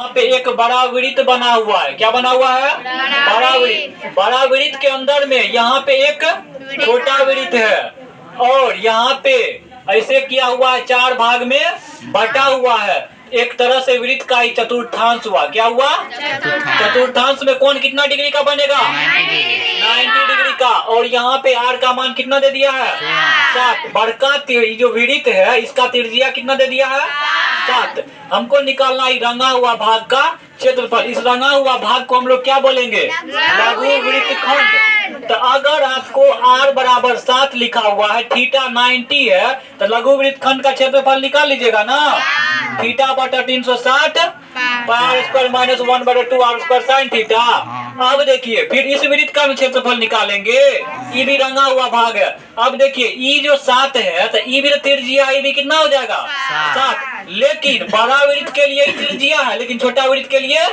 यहाँ पे एक बड़ा वृत्त बना हुआ है। क्या बना हुआ है? बड़ा वृत्त। बड़ा वृत्त के अंदर में यहाँ पे एक छोटा वृत्त है और यहाँ पे ऐसे किया हुआ है, 4 भाग में बटा हुआ है। एक तरह से वृत्त का ही चतुर्थांश हुआ। क्या हुआ? चतुर्थांश में कोण कितना डिग्री का बनेगा? 90 डिग्री का। और यहाँ पे आर का मान कितना दे दिया है? 7। बड़का जो वृत्त है इसका त्रिज्या कितना दे दिया है? 7। हमको निकालना है रंगा हुआ भाग का क्षेत्रफल। इस रंगा हुआ भाग को हम लोग क्या बोलेंगे? लघु वृत्तखंड। तो अगर आपको r बराबर 7 लिखा हुआ है, थीटा 90 है, तो लघु वृत्तखंड का क्षेत्रफल निकाल लीजिएगा ना। थीटा बटा 360 pi square minus 1/2 r square sine theta. अब देखिए फिर इस वृत्त का क्षेत्रफल निकालेंगे। ये भी रंगा हुआ भाग है। अब देखिए ई जो 7 है तो ई भी त्रिज्या ई भी कितना हो जाएगा? 7। लेकिन बड़ा वृत्त के लिए त्रिज्या है लेकिन छोटा वृत्त के लिए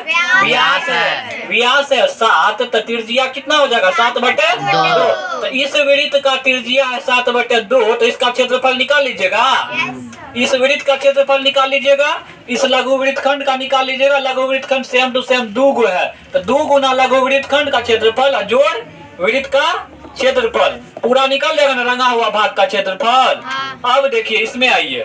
व्यास है। व्यास है 7 तो त्रिज्या कितना हो जाएगा? 7/2। तो इस वृत्त का त्रिज्या है 7/2 तो इसका क्षेत्रफल निकाल लीजिएगा। इस वृत्त का क्षेत्रफल निकाल लीजिएगा, इस लघु वृत्तखंड का निकाल लीजिएगा। लघु वृत्तखंड सेम टू सेम 2 गो है तो 2 गुना लघु वृत्तखंड का क्षेत्रफल जोड़ वृत्त का क्षेत्रफल पूरा निकल जाएगा ना, रंगा हुआ भाग का क्षेत्रफल। अब देखिए इसमें आइए,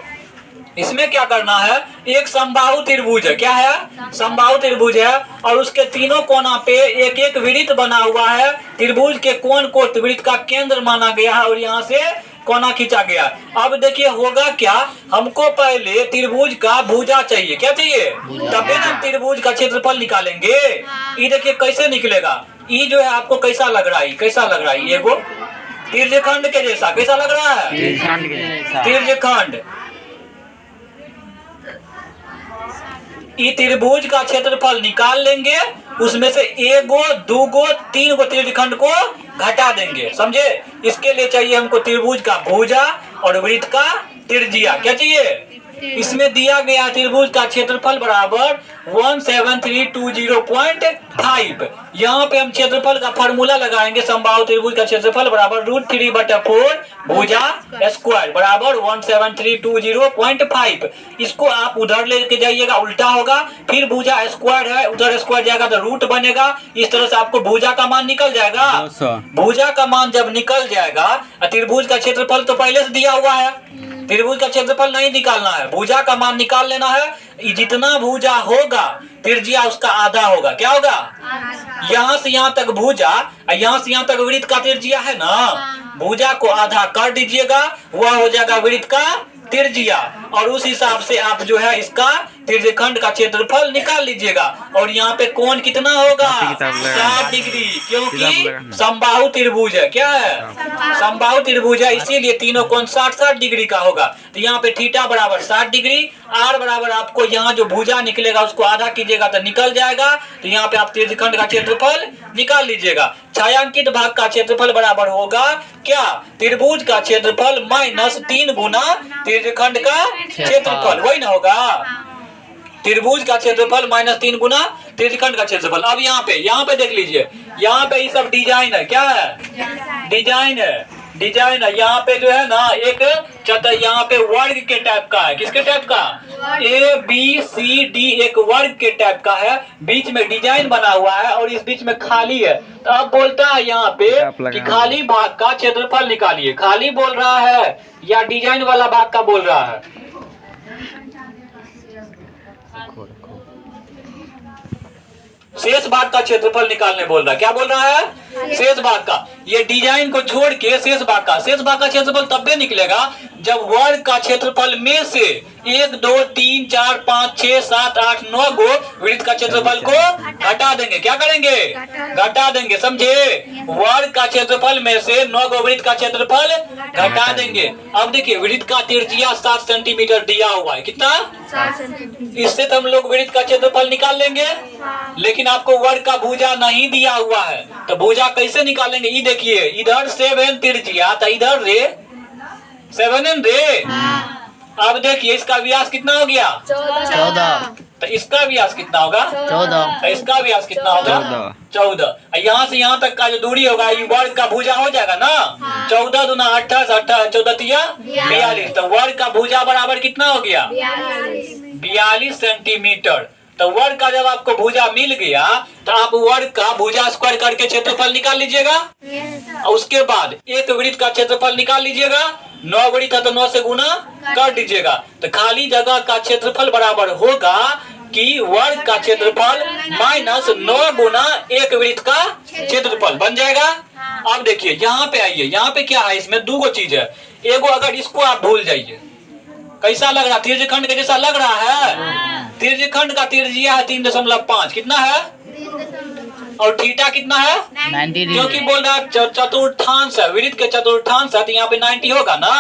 इसमें क्या करना है? एक समबाहु त्रिभुज है। क्या है? समबाहु त्रिभुज है और उसके तीनों कोना पे एक एक वृत्त बना हुआ है। त्रिभुज के कोण को वृत्त का केंद्र माना गया है और यहाँ से कोना खींचा गया। अब देखिए होगा क्या, हमको पहले त्रिभुज का भुजा चाहिए। क्या चाहिए? तभी हम त्रिभुज का क्षेत्रफल निकालेंगे। ये देखिए कैसे निकलेगा। ये जो है आपको कैसा लग रहा है? कैसा लग रहा है? एगो त्रिज्यखंड के जैसा कैसा लग रहा है? त्रिज्यखंड। ये त्रिभुज का क्षेत्रफल निकाल लेंगे, उसमें से 1 गो 2 गो 3 गो त्रिज्यखंड को घटा देंगे। समझे? इसके लिए चाहिए हमको त्रिभुज का भुजा और वृत्त का त्रिज्या। क्या चाहिए? इसमें दिया गया त्रिभुज का क्षेत्रफल बराबर 17320.5। यहाँ पे हम क्षेत्रफल का फॉर्मूला लगाएंगे। समबाहु त्रिभुज का क्षेत्रफल बराबर √3/4 भुजा स्क्वायर बराबर 17320.5। इसको आप उधर लेके जाइएगा, उल्टा होगा। फिर भुजा स्क्वायर है, उधर स्क्वायर जाएगा तो रूट बनेगा। इस तरह से आपको भुजा का मान निकल जाएगा। भुजा का मान जब निकल जाएगा, त्रिभुज का क्षेत्रफल तो पहले से दिया हुआ है, त्रिभुज का क्षेत्रफल नहीं निकालना है, भुजा का मान निकाल लेना है। जितना भुजा होगा त्रिज्या उसका आधा होगा। क्या होगा? यहाँ से यहाँ तक भुजा, यहाँ से यहाँ तक वृत्त का त्रिज्या है ना, भुजा को आधा कर दीजिएगा, वह हो जाएगा वृत्त का त्रिज्या। और उस हिसाब से आप जो है इसका त्रिज्यखंड का क्षेत्रफल निकाल लीजिएगा। और यहाँ पे कोण कितना होगा? 60 डिग्री, क्योंकि समबाहु त्रिभुज है। क्या है? समबाहु त्रिभुज है, इसीलिए तीनों कोण 60-60 डिग्री का होगा। तो यहाँ पे थीटा बराबर 60 डिग्री, आर बराबर आपको यहाँ जो भुजा निकलेगा उसको आधा कीजिएगा तो निकल जाएगा। तो यहाँ पे आप त्रिज्यखंड का क्षेत्रफल निकाल लीजिएगा। छायांकित भाग का क्षेत्रफल बराबर होगा क्या? त्रिभुज का क्षेत्रफल माइनस 3 गुना त्रिज्यखंड का क्षेत्रफल, वही ना होगा? त्रिभुज का क्षेत्रफल माइनस 3 गुना त्रिज्यखंड का क्षेत्रफल। अब यहाँ पे देख लीजिए, यहाँ पे ये सब डिजाइन है। क्या है? डिजाइन है, डिजाइन है। यहाँ पे जो है ना एक यहाँ पे वर्ग के टाइप का है। किसके टाइप का? ABCD एक वर्ग के टाइप का है। बीच में डिजाइन बना हुआ है और इस बीच में खाली है। तो अब बोलता है यहाँ पे कि खाली भाग का क्षेत्रफल निकालिए। खाली बोल रहा है या डिजाइन वाला भाग का बोल रहा है? शेष भाग का क्षेत्रफल निकालने बोल रहा है। क्या बोल रहा है? शेष भाग का। ये डिजाइन को छोड़ के शेष भाग का क्षेत्रफल तब भी निकलेगा जब वर्ग का क्षेत्रफल में से 1 2 3 4 5 6 7 8 9 गो वृत्त का क्षेत्रफल को घटा देंगे। क्या करेंगे? घटा देंगे। समझे? वर्ग का क्षेत्रफल में से 9 गो वृत्त का क्षेत्रफल घटा देंगे। अब देखिए वृत्त का त्रिज्या 7 सेंटीमीटर दिया हुआ है। कितना? 7 सेंटीमीटर। इससे तो हम लोग वृत्त का क्षेत्रफल निकाल लेंगे, लेकिन आपको वर्ग का भुजा नहीं दिया हुआ है तो भुजा कैसे निकालेंगे? ये देखिए इधर 7 त्रिज्या तो इधर रे 7 रे। अब देखिए इसका व्यास कितना हो गया? 14। तो इसका व्यास कितना होगा? 14। तो इसका व्यास कितना होगा? 14। यहाँ से यहाँ तक का जो दूरी होगा ये वर्ग का भुजा हो जाएगा ना। 14 दूना 28, 14 तिया 42। तो वर्ग का भुजा बराबर कितना हो गया? 42 सेंटीमीटर। तो वर्ग का जब आपको भुजा मिल गया तो आप वर्ग का भुजा स्क्वायर करके क्षेत्रफल निकाल लीजिएगा। और उसके बाद एक वृत्त का क्षेत्रफल निकाल लीजिएगा। 9 वृत्त है तो 9 से गुना कर दीजिएगा। तो खाली जगह का क्षेत्रफल बराबर होगा कि वर्ग का क्षेत्रफल माइनस 9 गुना एक वृत्त का क्षेत्रफल बन जाएगा। अब देखिए यहाँ पे आइए, यहाँ पे क्या है, इसमें 2 चीज है। एगो अगर इसको आप भूल जाइए, कैसा लग रहा, त्रिज्यखंड के जैसा लग रहा है। त्रिज्यखंड का त्रिज्या है 3.5, कितना है, और थीटा कितना है 90 क्योंकि बोल रहा है चतुर्थांश है, वृत्त के चतुर्थांश है तो यहाँ पे 90 होगा ना।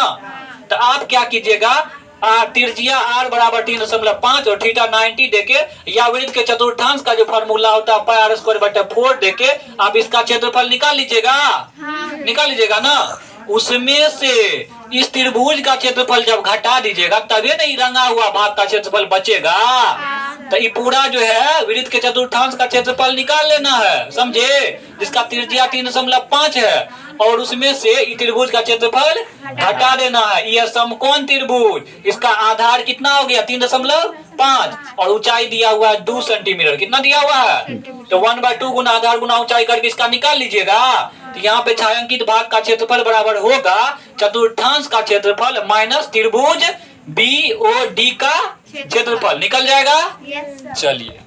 तो आप क्या कीजिएगा, त्रिज्या r बराबर 3.5 और थीटा 90 देके, या वृत्त के चतुर्थांश का जो फॉर्मूला होता है पाई r² बटे 4 देके आप इसका क्षेत्रफल निकाल लीजिएगा। निकाल लीजिएगा ना। उसमें से इस त्रिभुज का क्षेत्रफल जब घटा दीजिएगा तभी नहीं रंगा हुआ भाग का क्षेत्रफल बचेगा। तो ये पूरा जो है वृत्त के चतुर्थांश का क्षेत्रफल निकाल लेना है, समझे, जिसका त्रिज्या 3.5 है और उसमें से त्रिभुज का क्षेत्रफल घटा देना है। यह समकोण त्रिभुज, इसका आधार कितना हो गया 3.5 और ऊंचाई दिया हुआ है 2 सेंटीमीटर। कितना दिया हुआ है, तो 1/2 गुना आधार गुना ऊंचाई करके इसका निकाल लीजिएगा। तो यहाँ पे छायांकित भाग का क्षेत्रफल बराबर होगा चतुर्थांश का क्षेत्रफल माइनस त्रिभुज BOD का क्षेत्रफल। निकल जाएगा। चलिए।